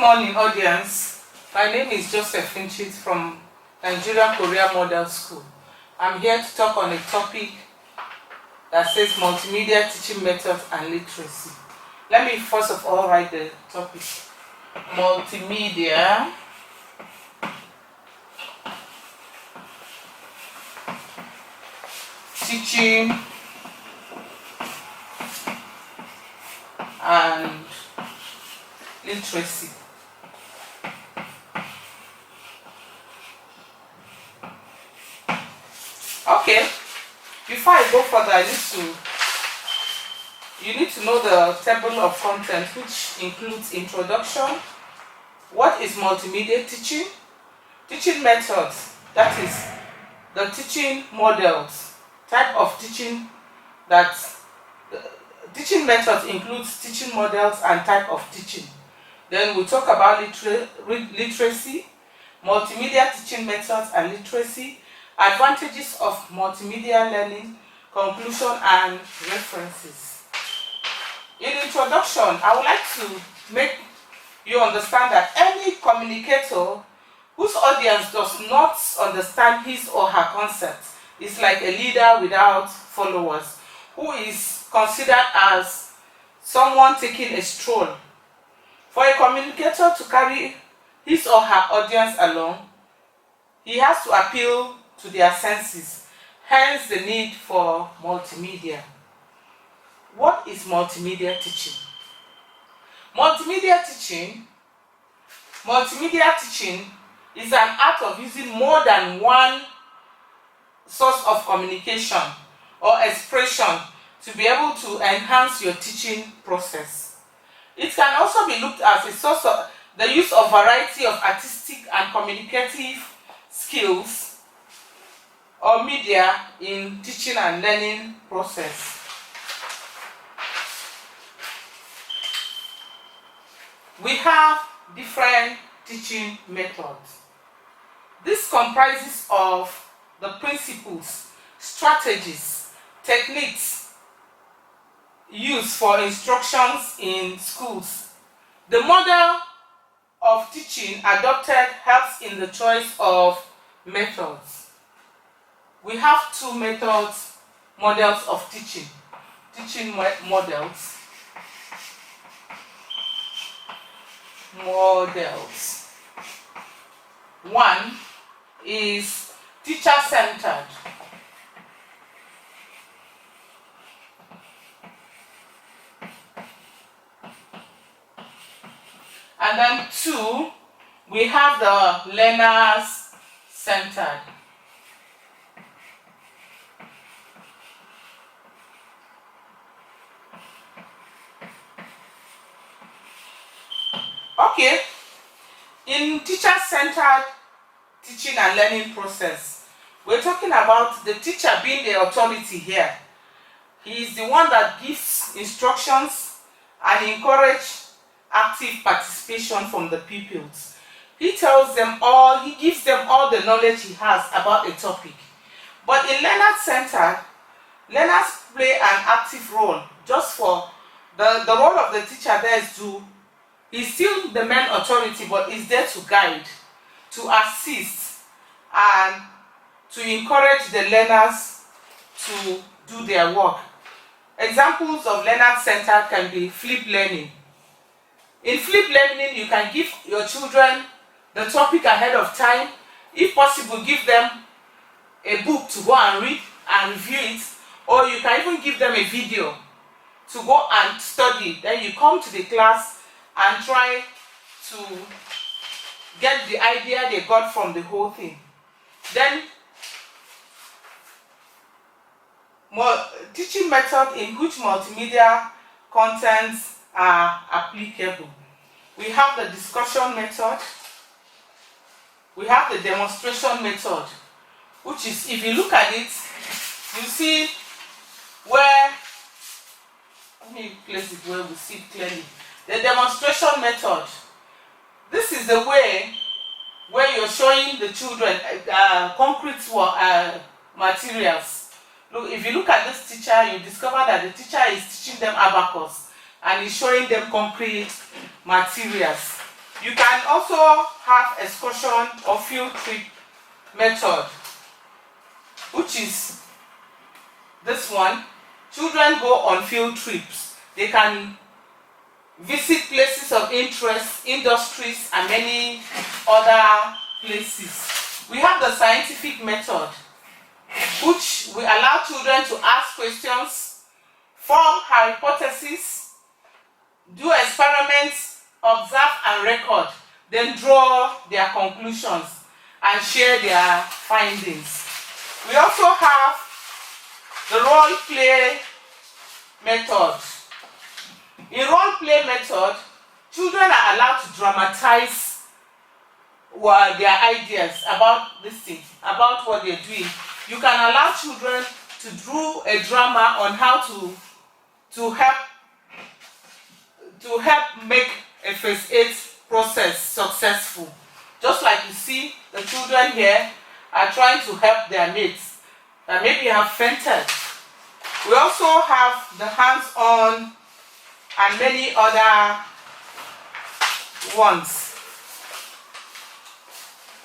morning, audience. My name is Fincit from Nigerian Korea Model School. I'm here to talk on a topic that says multimedia teaching methods and literacy. Let me first of all write the topic. Multimedia teaching and literacy. Okay, before I go further, you need to know the table of content, which includes introduction, what is multimedia teaching, teaching methods, that is the teaching models, type of teaching that teaching methods includes teaching models and type of teaching. Then we'll talk about literacy, multimedia teaching methods and literacy, advantages of multimedia learning, conclusion and references. In introduction, I would like to make you understand that any communicator whose audience does not understand his or her concept is like a leader without followers, who is considered as someone taking a stroll. For a communicator to carry his or her audience along, he has to appeal to their senses, hence the need for multimedia. What is multimedia teaching? Multimedia teaching is an art of using more than one source of communication or expression to be able to enhance your teaching process. It can also be looked as a source of the use of variety of artistic and communicative skills or media in teaching and learning process. We have different teaching methods. This comprises of the principles, strategies, techniques used for instructions in schools. The model of teaching adopted helps in the choice of methods. We have two models of teaching models. One is teacher-centered. And then two, we have the learners-centered. Okay, in teacher-centered teaching and learning process, we're talking about the teacher being the authority here. He is the one that gives instructions and encourages active participation from the pupils. He tells them all, he gives them all the knowledge he has about a topic. But in learner-centered, learners play an active role. Just for the role of the teacher there is he's still the main authority, but is there to guide, to assist, and to encourage the learners to do their work. Examples of learner-centered can be flip learning. In flip learning, you can give your children the topic ahead of time. If possible, give them a book to go and read and review it, or you can even give them a video to go and study. Then you come to the class and try to get the idea they got from the whole thing. Then, teaching method in which multimedia contents are applicable. We have the discussion method, we have the demonstration method, which is, if you look at it, you see where, let me place it where we see it clearly. The demonstration method, this is the way where you're showing the children concrete materials. Look, if you look at this teacher, you discover that the teacher is teaching them abacus and is showing them concrete materials. You can also have excursion or field trip method, which is this one. Children go on field trips. They can visit places of interest, industries, and many other places. We have the scientific method, which will allow children to ask questions, form hypotheses, do experiments, observe and record, then draw their conclusions and share their findings. We also have the role play method. In role play method, children are allowed to dramatize their ideas about this thing, about what they're doing. You can allow children to do a drama on how to help make a first aid process successful. Just like you see, the children here are trying to help their mates that maybe have fainted. We also have the hands-on and many other ones.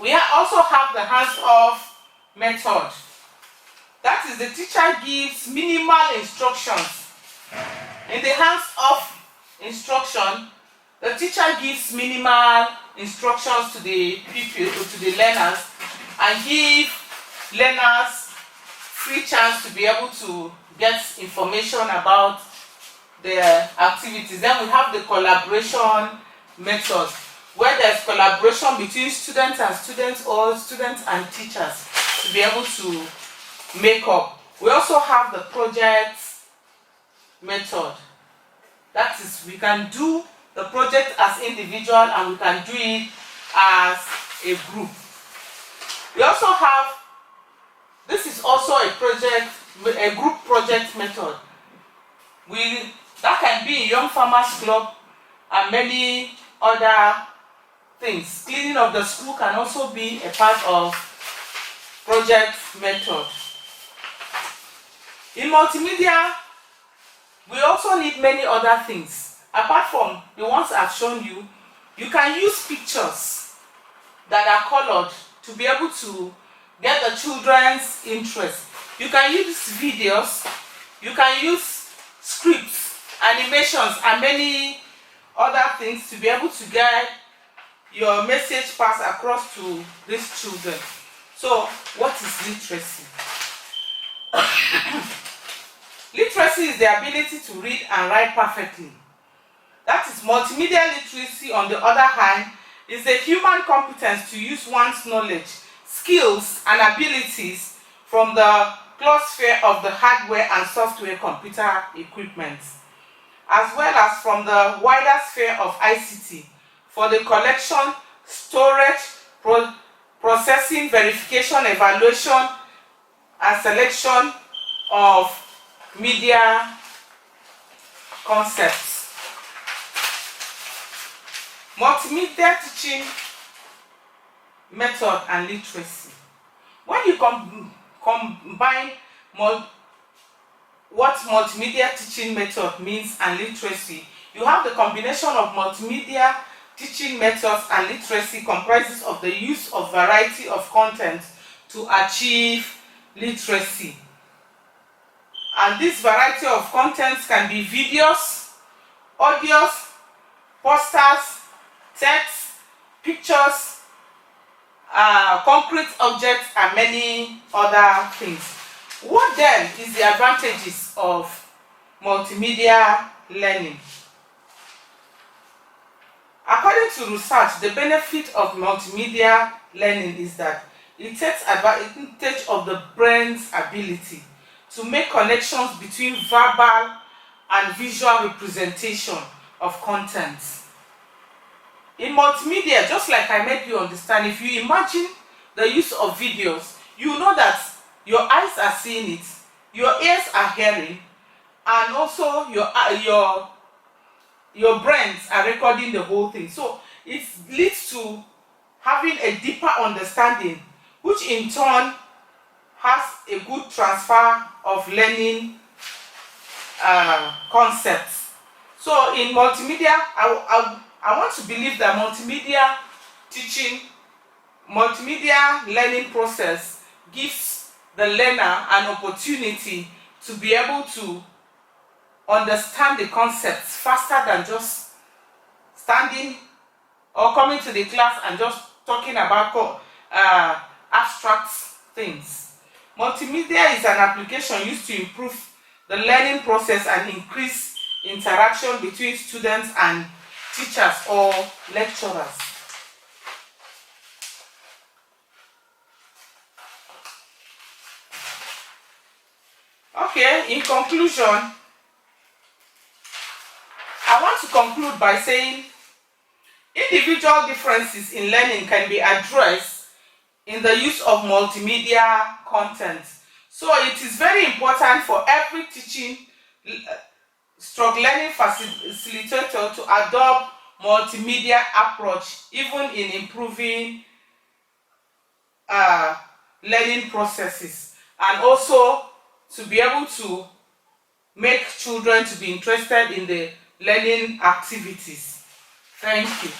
We also have the hands-off method. That is, the teacher gives minimal instructions. In the hands-off instruction, the teacher gives minimal instructions to the pupil, to the learners, and give learners free chance to be able to get information about their activities. Then we have the collaboration method, where there's collaboration between students and students, or students and teachers, to be able to make up. We also have the project method. That is, we can do the project as individual and we can do it as a group. We also have, this is also a group project method. That can be in Young Farmers Club and many other things. Cleaning of the school can also be a part of project method. In multimedia, we also need many other things. Apart from the ones I've shown you, you can use pictures that are colored to be able to get the children's interest. You can use videos, you can use scripts, animations, and many other things to be able to get your message passed across to these children. So, what is literacy? Literacy is the ability to read and write perfectly. That is, multimedia literacy, on the other hand, is the human competence to use one's knowledge, skills, and abilities from the close sphere of the hardware and software computer equipment, as well as from the wider sphere of ICT for the collection, storage, processing, verification, evaluation, and selection of media concepts. Multimedia teaching method and literacy. When you combine what multimedia teaching method means and literacy, you have the combination of multimedia teaching methods and literacy comprises of the use of variety of content to achieve literacy. And this variety of contents can be videos, audios, posters, text, pictures, concrete objects, and many other things. What then is the advantages of multimedia learning? According to research, the benefit of multimedia learning is that it takes advantage of the brain's ability to make connections between verbal and visual representation of content. In multimedia, just like I made you understand, if you imagine the use of videos, you know that your eyes are seeing it, your ears are hearing, and also your brains are recording the whole thing. So it leads to having a deeper understanding, which in turn has a good transfer of learning concepts. So in multimedia, I want to believe that multimedia learning process gives the learner an opportunity to be able to understand the concepts faster than just standing or coming to the class and just talking about abstract things. Multimedia is an application used to improve the learning process and increase interaction between students and teachers or lecturers. Okay, in conclusion, I want to conclude by saying individual differences in learning can be addressed in the use of multimedia content. So it is very important for every teaching stroke learning facilitator to adopt multimedia approach even in improving learning processes, and also to be able to make children to be interested in the learning activities. Thank you.